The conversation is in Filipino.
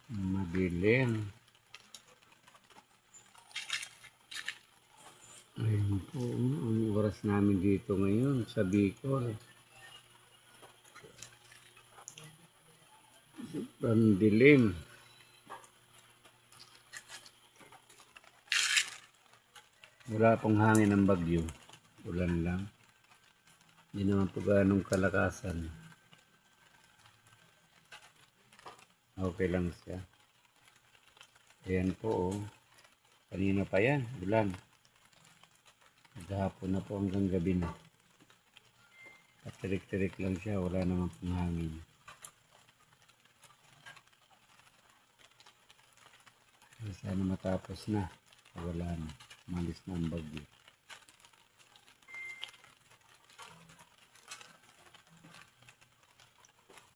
Madilim. Ayun po, ang oras namin dito ngayon sa Bicol. Ang dilim. Wala pong hangin ng bagyo. Ulan lang. Hindi naman po ganong kalakasan. Okay lang siya. Ayan po, oh. Kanina pa yan, ulan. Maghapon na po hanggang gabi na. Patirik-tirik lang siya, wala naman pong hangin. Sana matapos na. Wala na. Malis na ang bagyo.